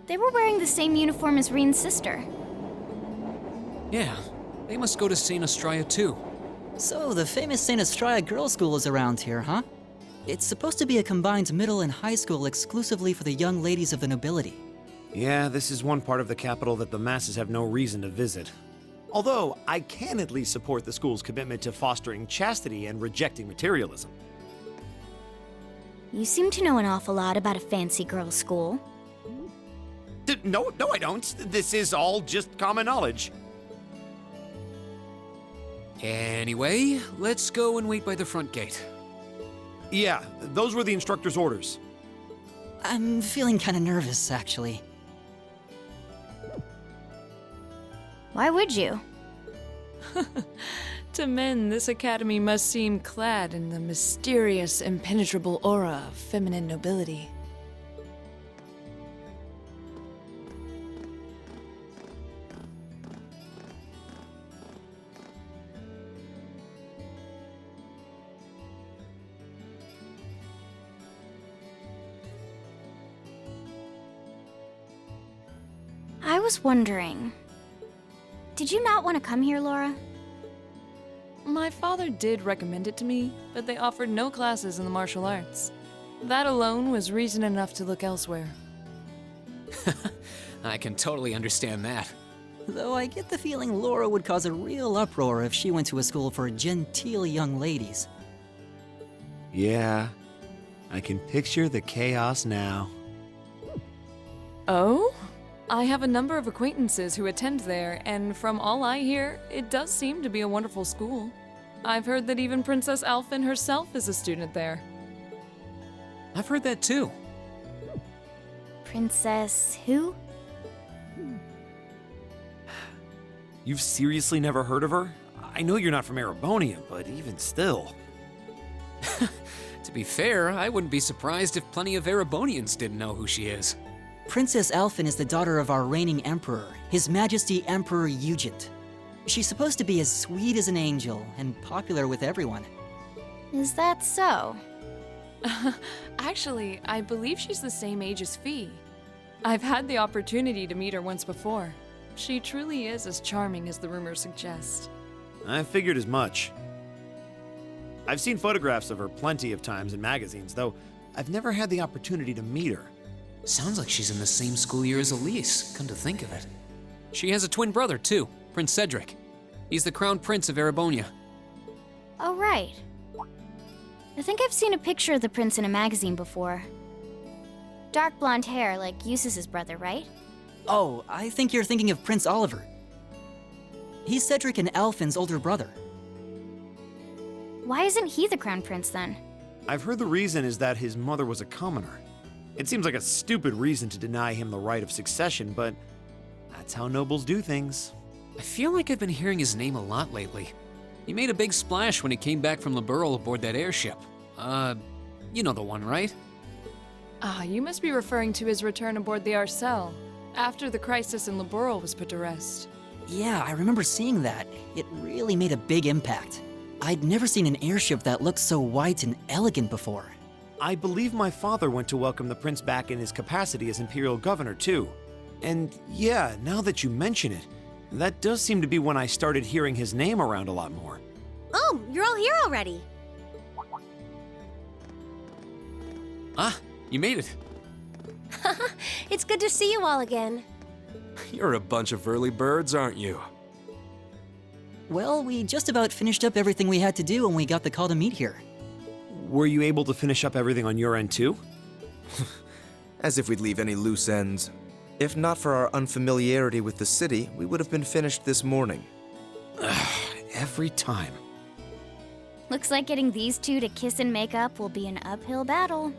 They were wearing the same uniform as Reen's sister. Yeah, they must go to St. Estrella too. So the famous St. Estrella Girls' School is around here, huh? It's supposed to be a combined middle and high school exclusively for the young ladies of the nobility. Yeah, this is one part of the capital that the masses have no reason to visit. Although, I can at least support the school's commitment to fostering chastity and rejecting materialism. You seem to know an awful lot about a fancy girls' school. No, I don't. This is all just common knowledge. Anyway, let's go and wait by the front gate. Yeah, those were the instructor's orders. I'm feeling kinda nervous, actually. Why would you? To men, this academy must seem clad in the mysterious, impenetrable aura of feminine nobility. I was wondering, did you not want to come here, Laura? My father did recommend it to me, but they offered no classes in the martial arts. That alone was reason enough to look elsewhere. I can totally understand that. Though I get the feeling Laura would cause a real uproar if she went to a school for genteel young ladies. Yeah, I can picture the chaos now. Oh? I have a number of acquaintances who attend there, and from all I hear, it does seem to be a wonderful school. I've heard that even Princess Alphen herself is a student there. I've heard that too. Princess who? You've seriously never heard of her? I know you're not from Erebonia, but even still. To be fair, I wouldn't be surprised if plenty of Erebonians didn't know who she is. Princess Alphen is the daughter of our reigning emperor, His Majesty Emperor Eugent. She's supposed to be as sweet as an angel and popular with everyone. Is that so? Actually, I believe she's the same age as Fee. I've had the opportunity to meet her once before. She truly is as charming as the rumors suggest. I figured as much. I've seen photographs of her plenty of times in magazines, though I've never had the opportunity to meet her. Sounds like she's in the same school year as Elise, come to think of it. She has a twin brother too, Prince Cedric. He's the crown prince of Erebonia. Oh, right. I think I've seen a picture of the prince in a magazine before. Dark blonde hair, like Eustace's brother, right? Oh, I think you're thinking of Prince Oliver. He's Cedric and Alphen's older brother. Why isn't he the crown prince then? I've heard the reason is that his mother was a commoner. It seems like a stupid reason to deny him the right of succession, but that's how nobles do things. I feel like I've been hearing his name a lot lately. He made a big splash when he came back from Liberl aboard that airship. You know the one, right? Ah, you must be referring to his return aboard the Arcel, after the crisis in Liberl was put to rest. Yeah, I remember seeing that. It really made a big impact. I'd never seen an airship that looked so white and elegant before. I believe my father went to welcome the prince back in his capacity as imperial governor, too. And yeah, now that you mention it, that does seem to be when I started hearing his name around a lot more. Oh, you're all here already. Ah, you made it. It's good to see you all again. You're a bunch of early birds, aren't you? Well, we just about finished up everything we had to do when we got the call to meet here. Were you able to finish up everything on your end, too? As if we'd leave any loose ends. If not for our unfamiliarity with the city, we would have been finished this morning. Every time. Looks like getting these two to kiss and make up will be an uphill battle.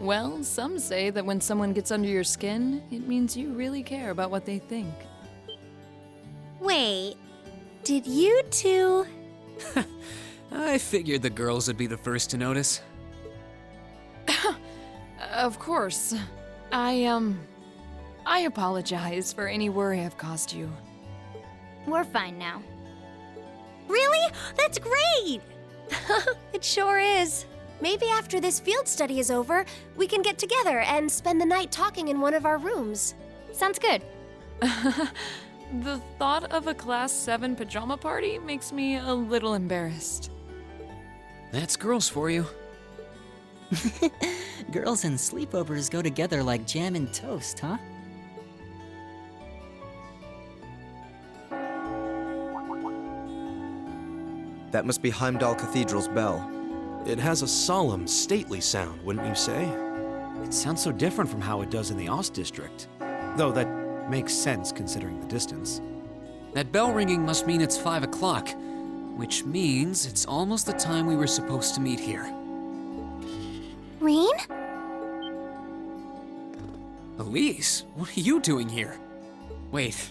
Well, some say that when someone gets under your skin, it means you really care about what they think. Wait, did you two? I figured the girls would be the first to notice. Of course. I apologize for any worry I've caused you. We're fine now. Really? That's great! It sure is. Maybe after this field study is over, we can get together and spend the night talking in one of our rooms. Sounds good. The thought of a Class 7 pajama party makes me a little embarrassed. That's girls for you. Girls and sleepovers go together like jam and toast, huh? That must be Heimdall Cathedral's bell. It has a solemn, stately sound, wouldn't you say? It sounds so different from how it does in the Ost district. Though that makes sense considering the distance. That bell ringing must mean it's 5 o'clock, which means it's almost the time we were supposed to meet here. Reen? Elise, what are you doing here? Wait,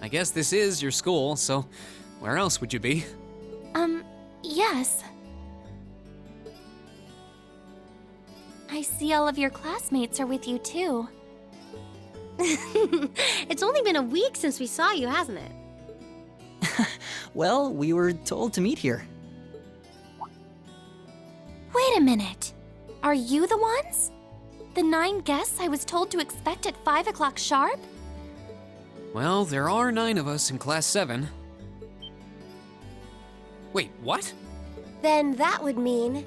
I guess this is your school, so where else would you be? Yes. I see all of your classmates are with you too. It's only been a week since we saw you, hasn't it? Well, we were told to meet here. Wait a minute. Are you the ones? The 9 guests I was told to expect at 5 o'clock sharp? Well, there are 9 of us in Class 7. Wait, what? Then that would mean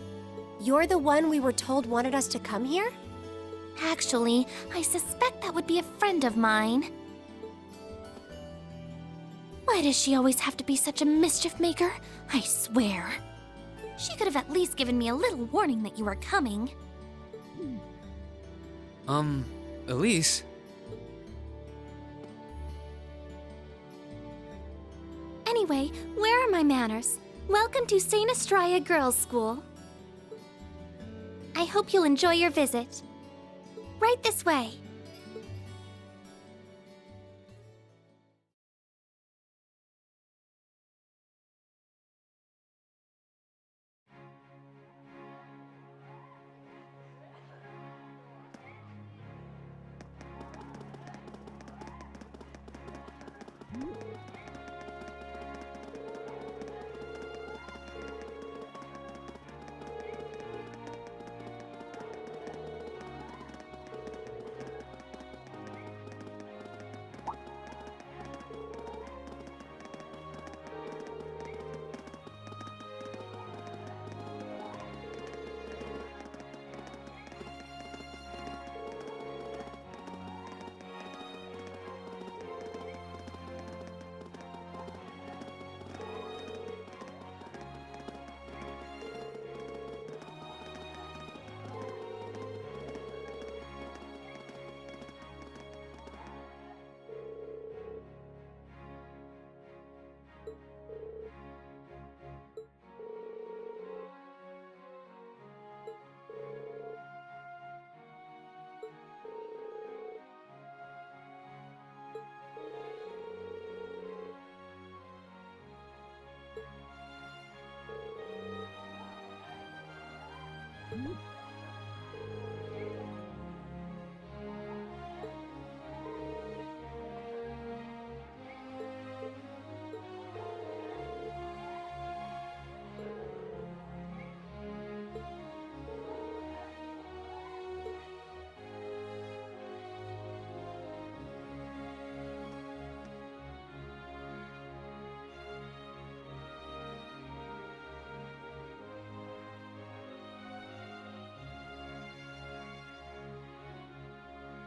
you're the one we were told wanted us to come here? Actually, I suspect that would be a friend of mine. Why does she always have to be such a mischief maker? I swear. She could have at least given me a little warning that you were coming. Elise? Anyway, where are my manners? Welcome to St. Estrella Girls' School. I hope you'll enjoy your visit. Right this way.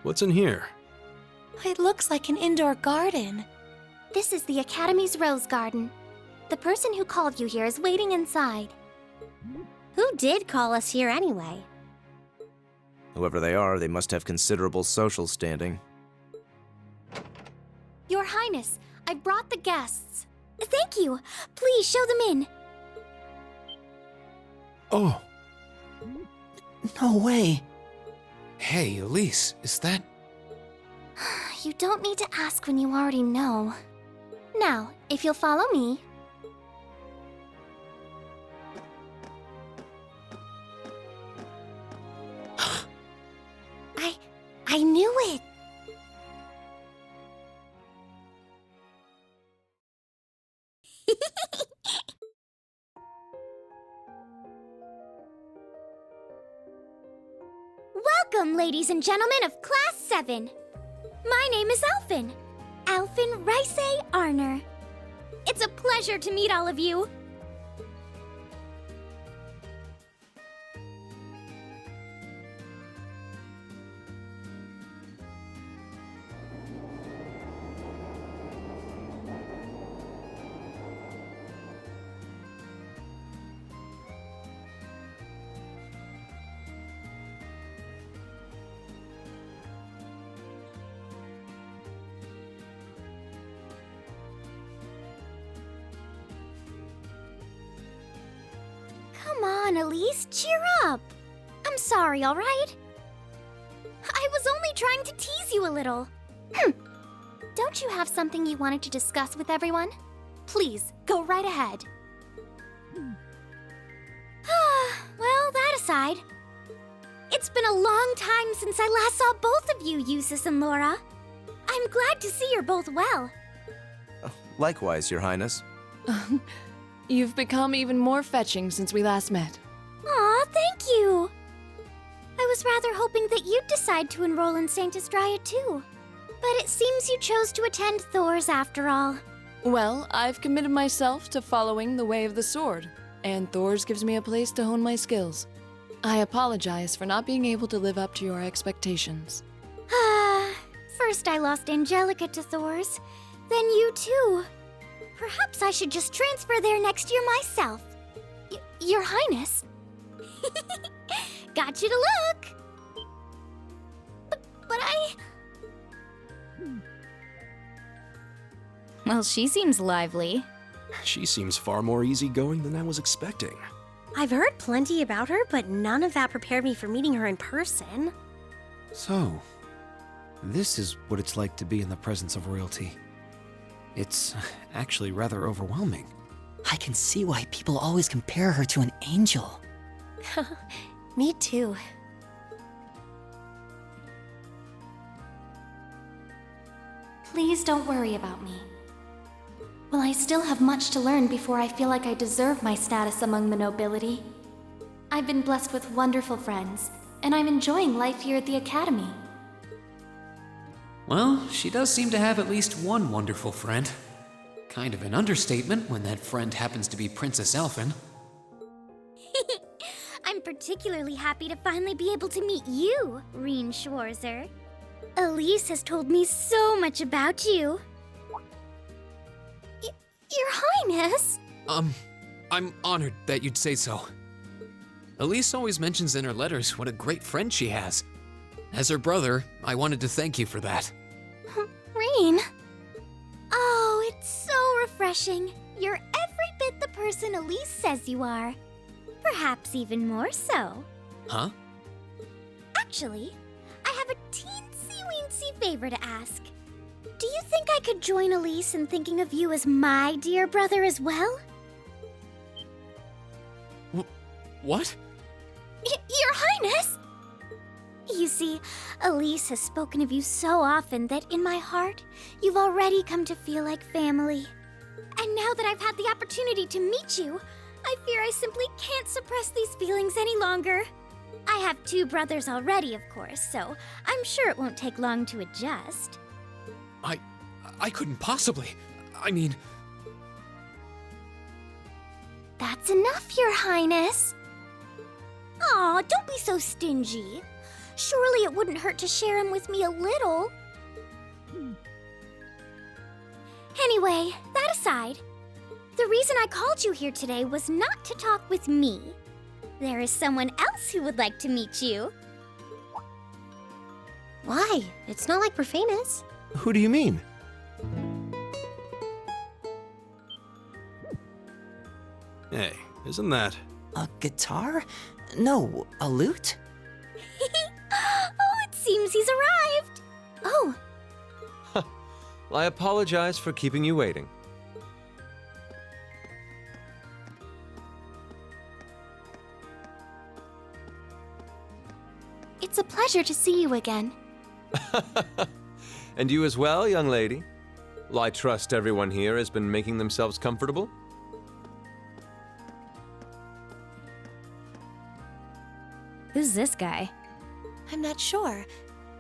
What's in here? It looks like an indoor garden. This is the Academy's Rose Garden. The person who called you here is waiting inside. Who did call us here anyway? Whoever they are, they must have considerable social standing. Your Highness, I brought the guests. Thank you. Please show them in. Oh, No way. Hey, Elise, is that... You don't need to ask when you already know. Now, if you'll follow me. I knew it! Welcome, ladies and gentlemen of Class 7. My name is Alphen. Alphen Rice Arner. It's a pleasure to meet all of you. Come on, Elise, cheer up. I'm sorry, all right? I was only trying to tease you a little. Don't you have something you wanted to discuss with everyone? Please, go right ahead. Well, that aside, it's been a long time since I last saw both of you, Eustace and Laura. I'm glad to see you're both well. Likewise, Your Highness. You've become even more fetching since we last met. Aw, thank you. I was rather hoping that you'd decide to enroll in Saint Estrella too. But it seems you chose to attend Thor's after all. Well, I've committed myself to following the way of the sword, and Thor's gives me a place to hone my skills. I apologize for not being able to live up to your expectations. First I lost Angelica to Thor's, then you too. Perhaps I should just transfer there next year myself. Your Highness. Got you to look. But I... Well, she seems lively. She seems far more easygoing than I was expecting. I've heard plenty about her, but none of that prepared me for meeting her in person. So, this is what it's like to be in the presence of royalty. It's actually rather overwhelming. I can see why people always compare her to an angel. Me too. Please don't worry about me. Well, I still have much to learn before I feel like I deserve my status among the nobility. I've been blessed with wonderful friends, and I'm enjoying life here at the Academy. Well, she does seem to have at least one wonderful friend. Kind of an understatement when that friend happens to be Princess Alphen. I'm particularly happy to finally be able to meet you, Reen Schwarzer. Elise has told me so much about you. Your Highness! I'm honored that you'd say so. Elise always mentions in her letters what a great friend she has. As her brother, I wanted to thank you for that. Reen? Oh, it's so refreshing. You're every bit the person Elise says you are. Perhaps even more so. Huh? Actually, I have a teensy-weensy favor to ask. Do you think I could join Elise in thinking of you as my dear brother as well? What? Your Highness! You see, Elise has spoken of you so often that in my heart, you've already come to feel like family. And now that I've had the opportunity to meet you, I fear I simply can't suppress these feelings any longer. I have 2 brothers already, of course, so I'm sure it won't take long to adjust. I couldn't possibly. I mean... That's enough, Your Highness. Aw, don't be so stingy. Surely it wouldn't hurt to share him with me a little. Anyway, that aside, the reason I called you here today was not to talk with me. There is someone else who would like to meet you. Why? It's not like we're famous. Who do you mean? Hey, isn't that... A guitar? No, a lute? Oh, it seems he's arrived. Oh, Well, I apologize for keeping you waiting. it's a pleasure to see you again. And you as well, young lady? Well, I trust everyone here has been making themselves comfortable? Who's this guy? I'm not sure,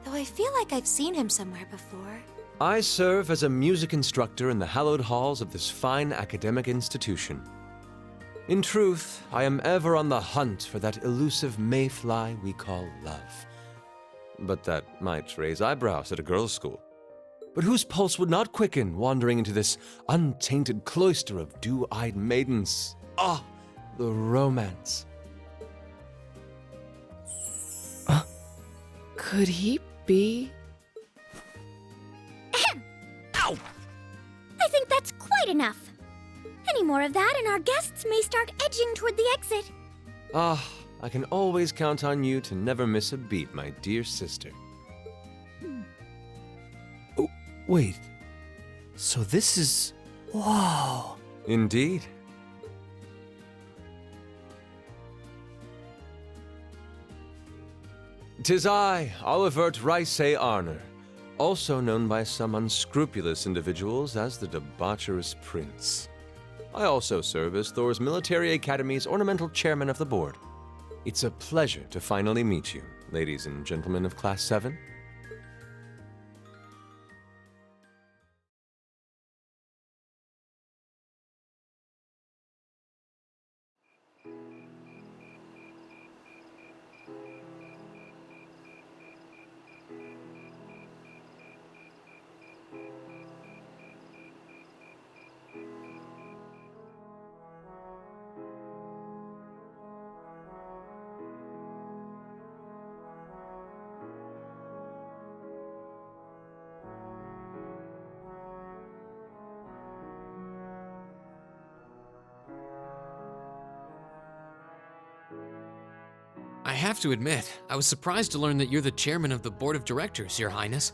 though I feel like I've seen him somewhere before. I serve as a music instructor in the hallowed halls of this fine academic institution. In truth, I am ever on the hunt for that elusive mayfly we call love. But that might raise eyebrows at a girls' school. But whose pulse would not quicken wandering into this untainted cloister of dew-eyed maidens? Ah, the romance. Could he be? Ow! I think that's quite enough. Any more of that and our guests may start edging toward the exit. Ah, I can always count on you to never miss a beat, my dear sister. Oh, wait. So this is... Whoa. Indeed. "'Tis I, Olivert Ricey Arner, also known by some unscrupulous individuals as the Debaucherous Prince. I also serve as Thor's Military Academy's ornamental chairman of the board. It's a pleasure to finally meet you, ladies and gentlemen of Class 7. I have to admit, I was surprised to learn that you're the chairman of the board of directors, Your Highness.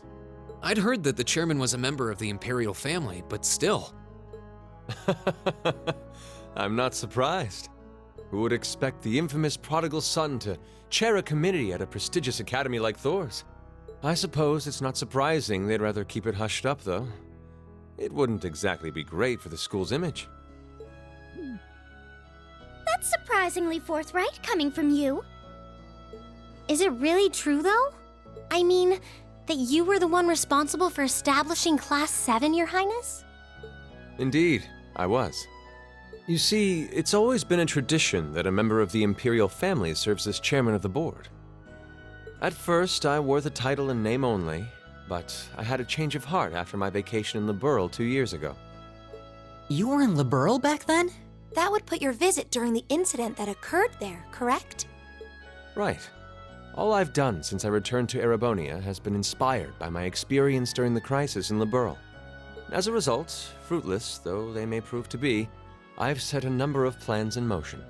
I'd heard that the chairman was a member of the imperial family, but still. I'm not surprised. Who would expect the infamous prodigal son to chair a committee at a prestigious academy like Thor's? I suppose it's not surprising they'd rather keep it hushed up, though. It wouldn't exactly be great for the school's image. That's surprisingly forthright coming from you. Is it really true, though? I mean, that you were the one responsible for establishing Class 7, Your Highness? Indeed, I was. You see, it's always been a tradition that a member of the imperial family serves as chairman of the board. At first, I wore the title in name only, but I had a change of heart after my vacation in Liberl 2 years ago. You were in Liberl back then? That would put your visit during the incident that occurred there, correct? Right. All I've done since I returned to Erebonia has been inspired by my experience during the crisis in Liberl. As a result, fruitless though they may prove to be, I've set a number of plans in motion.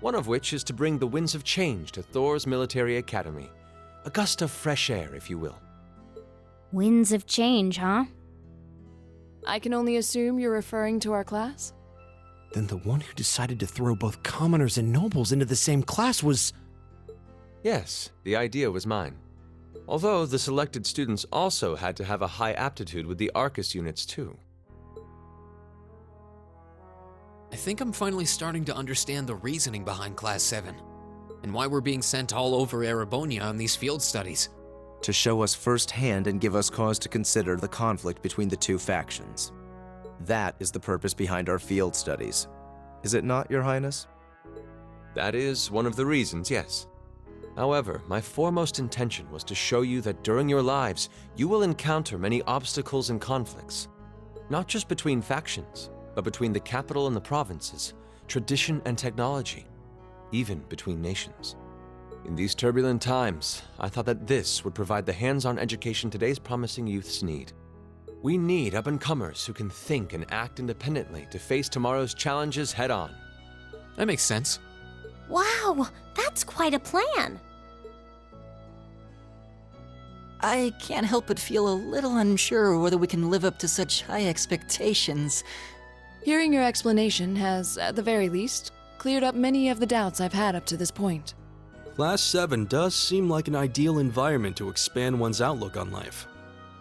One of which is to bring the winds of change to Thor's Military Academy. A gust of fresh air, if you will. Winds of change, huh? I can only assume you're referring to our class? Then the one who decided to throw both commoners and nobles into the same class was... Yes, the idea was mine. Although the selected students also had to have a high aptitude with the Arcus units too. I think I'm finally starting to understand the reasoning behind Class 7, and why we're being sent all over Erebonia on these field studies. To show us firsthand and give us cause to consider the conflict between the two factions. That is the purpose behind our field studies. Is it not, Your Highness? That is one of the reasons, yes. However, my foremost intention was to show you that during your lives, you will encounter many obstacles and conflicts. Not just between factions, but between the capital and the provinces, tradition and technology, even between nations. In these turbulent times, I thought that this would provide the hands-on education today's promising youths need. We need up-and-comers who can think and act independently to face tomorrow's challenges head-on. That makes sense. Wow, that's quite a plan. I can't help but feel a little unsure whether we can live up to such high expectations. Hearing your explanation has, at the very least, cleared up many of the doubts I've had up to this point. Class 7 does seem like an ideal environment to expand one's outlook on life.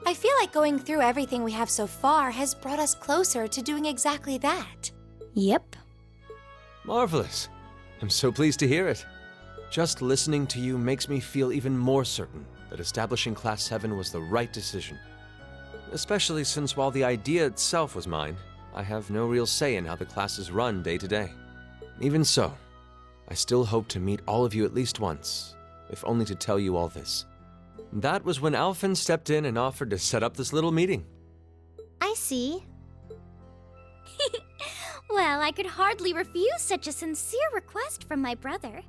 I feel like going through everything we have so far has brought us closer to doing exactly that. Yep. Marvelous. I'm so pleased to hear it. Just listening to you makes me feel even more certain that establishing Class 7 was the right decision. Especially since while the idea itself was mine, I have no real say in how the class is run day to day. Even so, I still hope to meet all of you at least once, if only to tell you all this. That was when Alphen stepped in and offered to set up this little meeting. I see. Well, I could hardly refuse such a sincere request from my brother.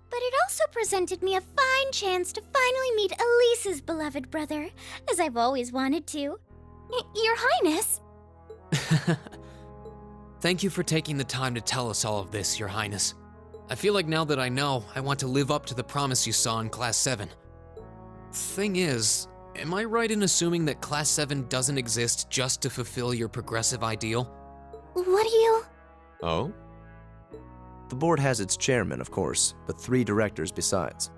But it also presented me a fine chance to finally meet Elise's beloved brother, as I've always wanted to. Your Highness! Thank you for taking the time to tell us all of this, Your Highness. I feel like now that I know, I want to live up to the promise you saw in Class 7. Thing is, am I right in assuming that Class 7 doesn't exist just to fulfill your progressive ideal? What do you... Oh? The board has its chairman, of course, but 3 directors besides.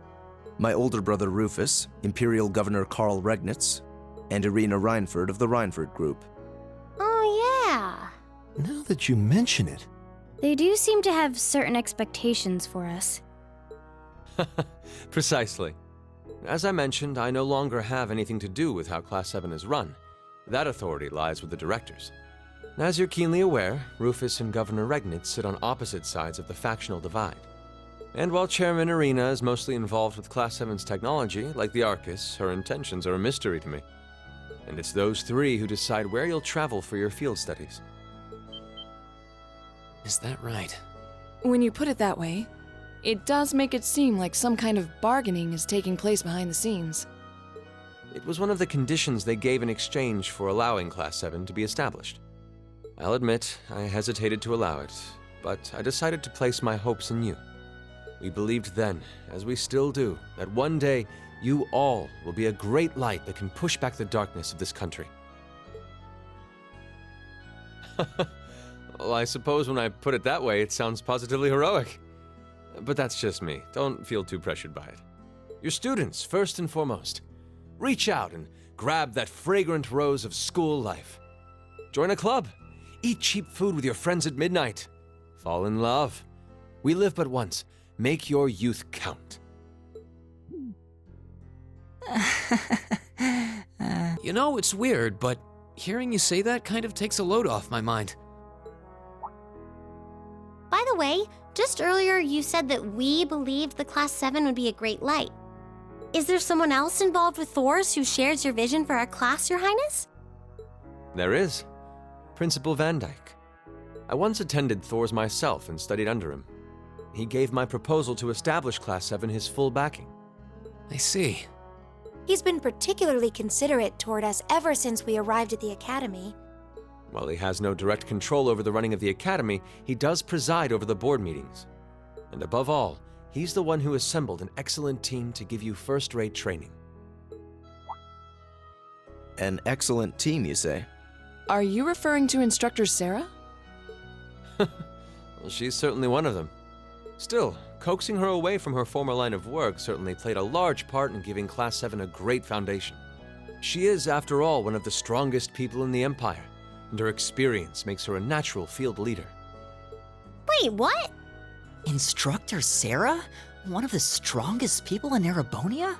My older brother Rufus, Imperial Governor Karl Regnitz, and Irina Reinford of the Reinford Group. Oh, yeah. Now that you mention it, They do seem to have certain expectations for us. Precisely. As I mentioned, I no longer have anything to do with how Class 7 is run. That authority lies with the directors. As you're keenly aware, Rufus and Governor Regnitz sit on opposite sides of the factional divide. And while Chairman Irina is mostly involved with Class 7's technology, like the Arcus, her intentions are a mystery to me. And it's those 3 who decide where you'll travel for your field studies. Is that right? When you put it that way, it does make it seem like some kind of bargaining is taking place behind the scenes. It was one of the conditions they gave in exchange for allowing Class 7 to be established. I'll admit, I hesitated to allow it, but I decided to place my hopes in you. We believed then, as we still do, that one day you all will be a great light that can push back the darkness of this country. Well, I suppose when I put it that way, it sounds positively heroic. But that's just me. Don't feel too pressured by it. You're students, first and foremost. Reach out and grab that fragrant rose of school life. Join a club. Eat cheap food with your friends at midnight. Fall in love. We live but once. Make your youth count. You know, it's weird, but hearing you say that kind of takes a load off my mind. By the way, just earlier you said that we believed the Class 7 would be a great light. Is there someone else involved with Thor's who shares your vision for our class, Your Highness? There is. Principal Van Dyke. I once attended Thor's myself and studied under him. He gave my proposal to establish Class 7 his full backing. I see. He's been particularly considerate toward us ever since we arrived at the Academy. While he has no direct control over the running of the Academy, he does preside over the board meetings. And above all, he's the one who assembled an excellent team to give you first-rate training. An excellent team, you say? Are you referring to Instructor Sarah? Well, she's certainly one of them. Still, coaxing her away from her former line of work certainly played a large part in giving Class 7 a great foundation. She is, after all, one of the strongest people in the Empire, and her experience makes her a natural field leader. Wait, what? Instructor Sarah? One of the strongest people in Erebonia?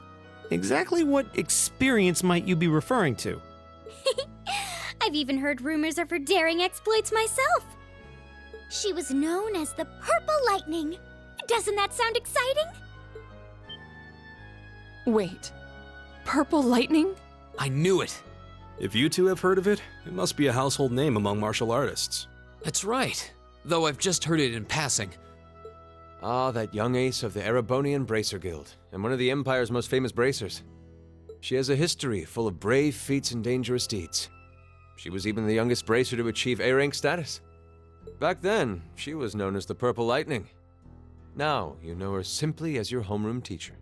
exactly what experience might you be referring to? I've even heard rumors of her daring exploits myself. She was known as the Purple Lightning. Doesn't that sound exciting? Wait, Purple Lightning? I knew it. If you 2 have heard of it, it must be a household name among martial artists. That's right. Though I've just heard it in passing. Ah, that young ace of the Erebonian Bracer Guild, and one of the Empire's most famous bracers. She has a history full of brave feats and dangerous deeds. She was even the youngest bracer to achieve A-rank status. Back then, she was known as the Purple Lightning. Now, you know her simply as your homeroom teacher.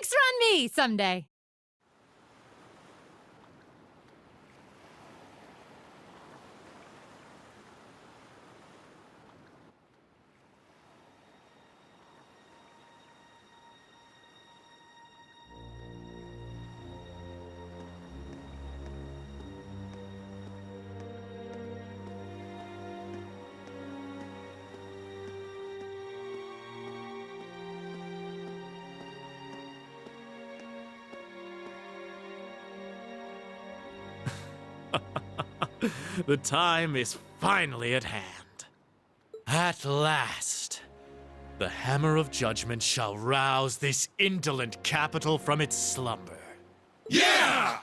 Drinks are on me someday. The time is finally at hand. At last, the hammer of judgment shall rouse this indolent capital from its slumber. Yeah!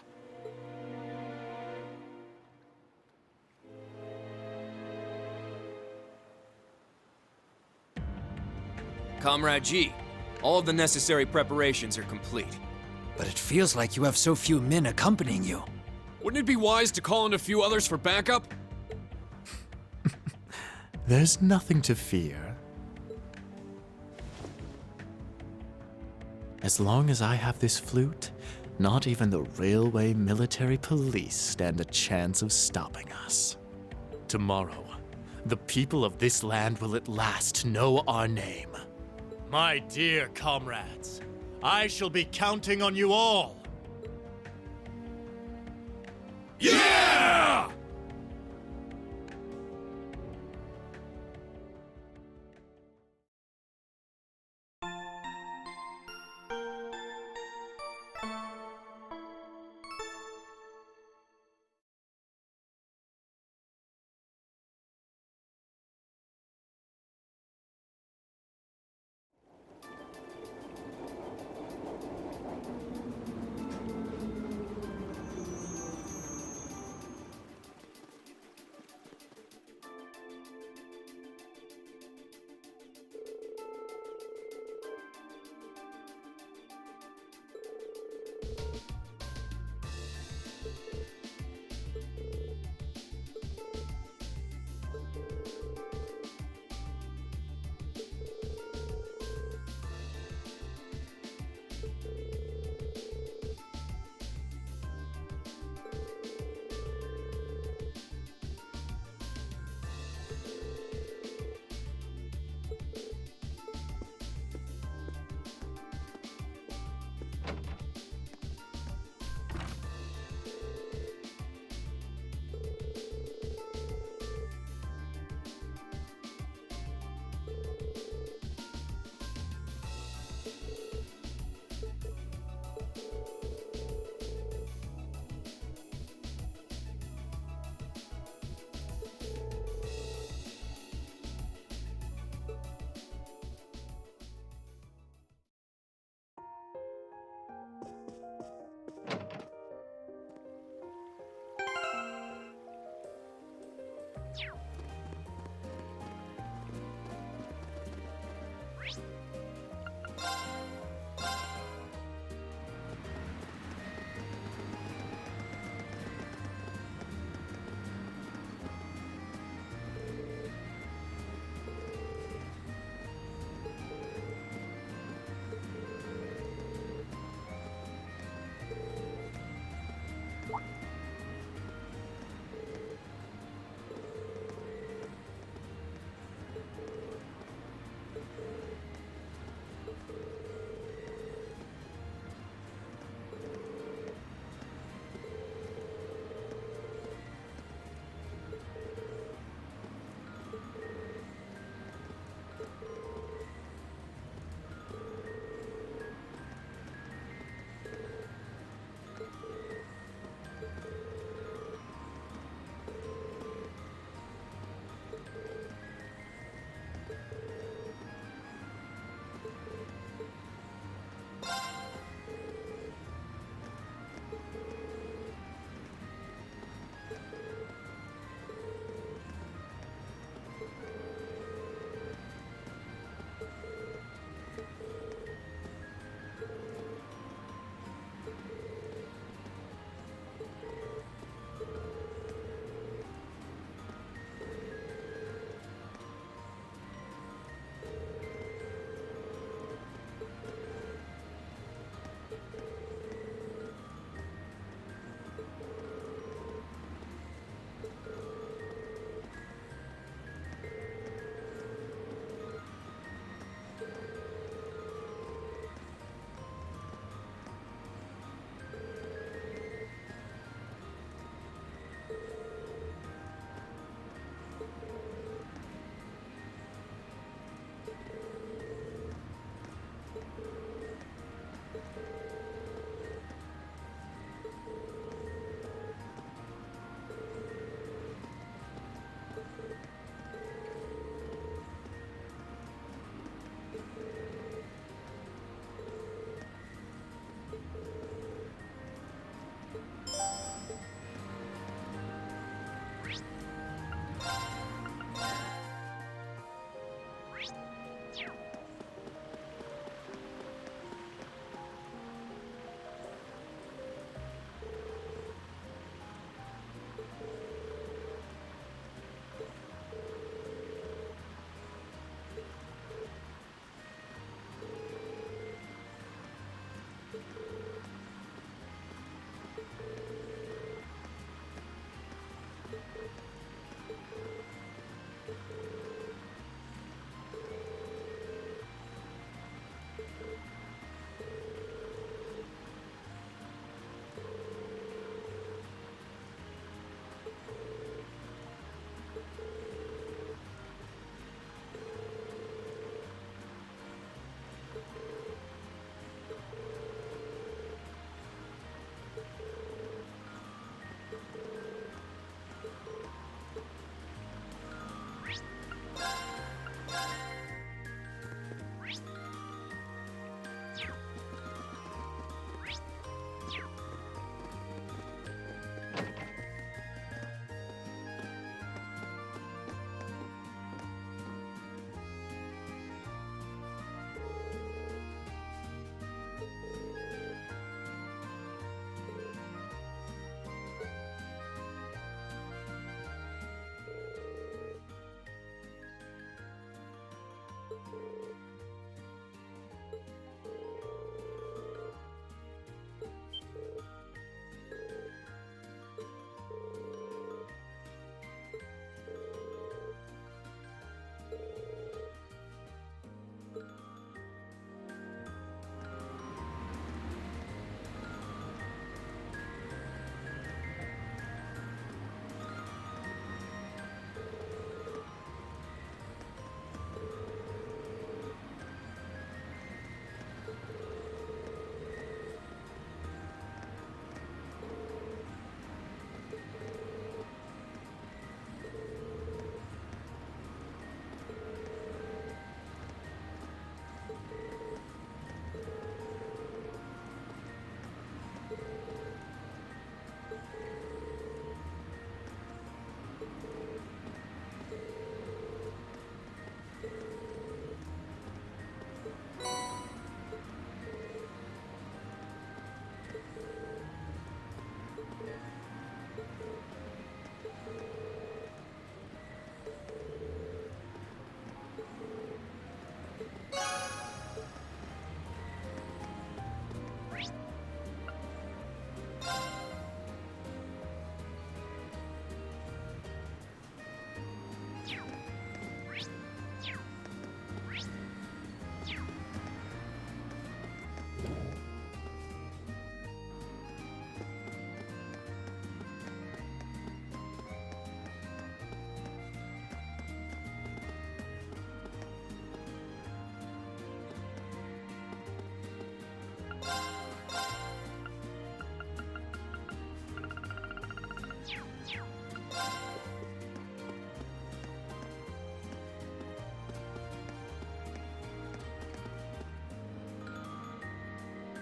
Comrade G, all of the necessary preparations are complete. But it feels like you have so few men accompanying you. Wouldn't it be wise to call in a few others for backup? There's nothing to fear. As long as I have this flute, not even the railway military police stand a chance of stopping us. Tomorrow, the people of this land will at last know our name. My dear comrades, I shall be counting on you all. Yeah!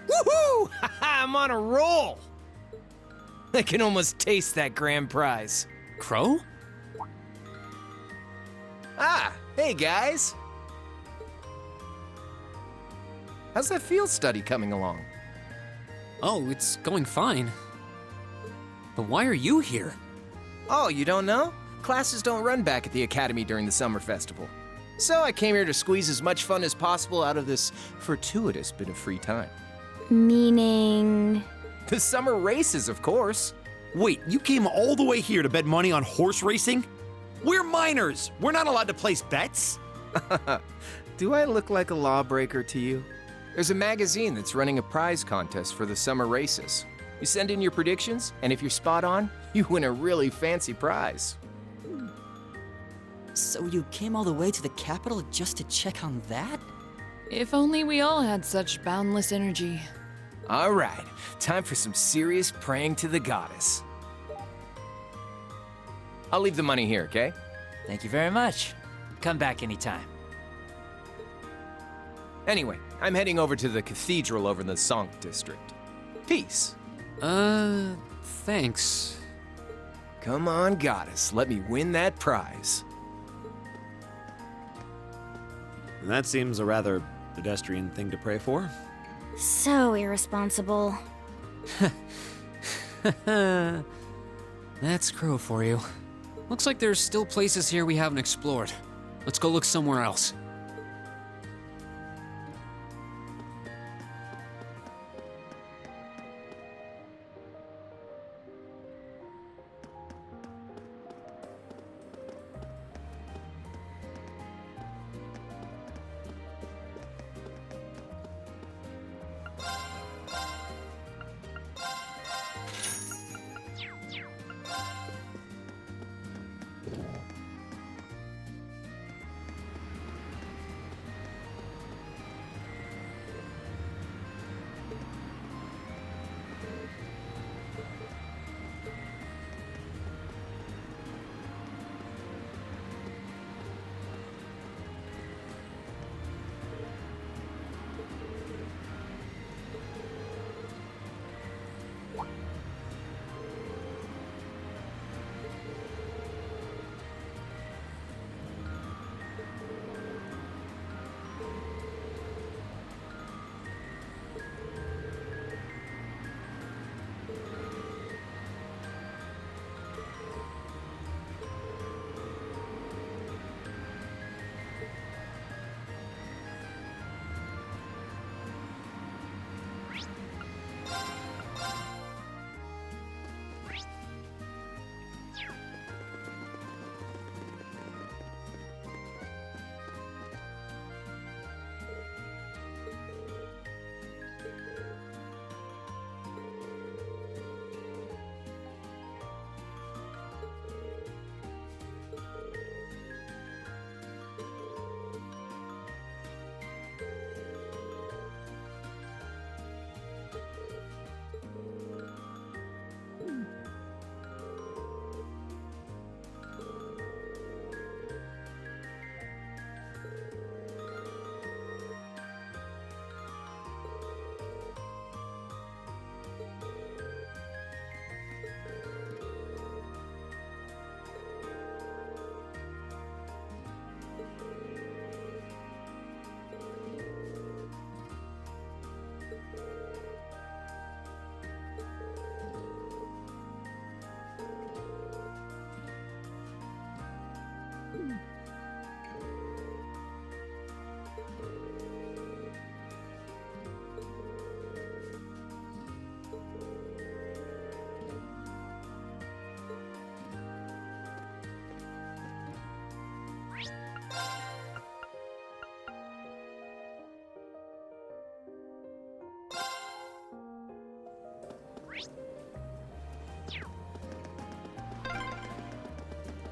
Woohoo! I'm on a roll! I can almost taste that grand prize. Crow? Ah, hey guys! How's that field study coming along? Oh, it's going fine. But why are you here? Oh, you don't know? Classes don't run back at the Academy during the summer festival. So I came here to squeeze as much fun as possible out of this fortuitous bit of free time. Meaning? The summer races, of course. Wait, you came all the way here to bet money on horse racing? We're minors! We're not allowed to place bets! Do I look like a lawbreaker to you? There's a magazine that's running a prize contest for the summer races. You send in your predictions, and if you're spot on, you win a really fancy prize. So you came all the way to the capital just to check on that? If only we all had such boundless energy. All right, time for some serious praying to the goddess. I'll leave the money here, okay? Thank you very much. Come back anytime. Anyway, I'm heading over to the cathedral over in the Sonk district. Peace. Thanks. Come on, goddess, let me win that prize. That seems a rather pedestrian thing to pray for. So irresponsible. That's Crow for you. Looks like there's still places here we haven't explored. Let's go look somewhere else.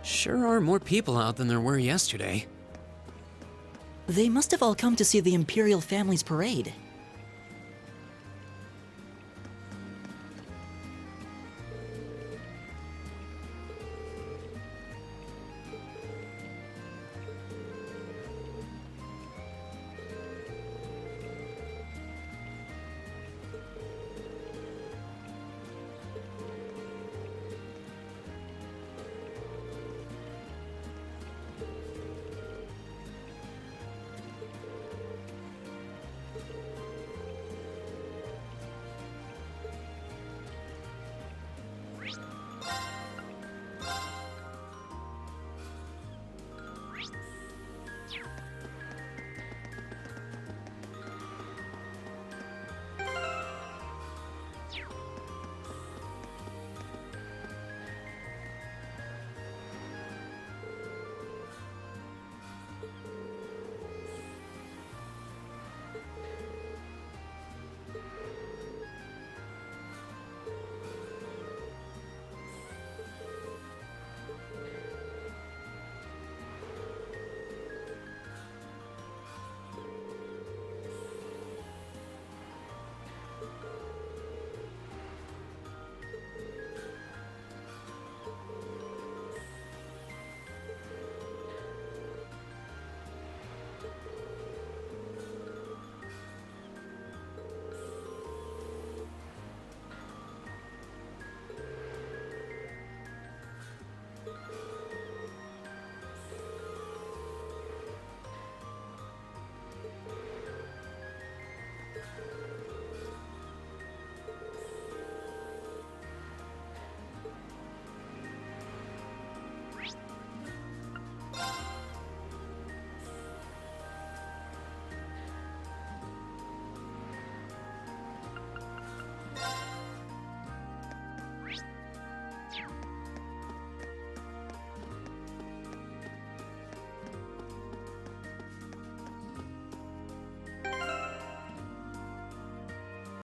Sure are more people out than there were yesterday. They must have all come to see the Imperial family's parade.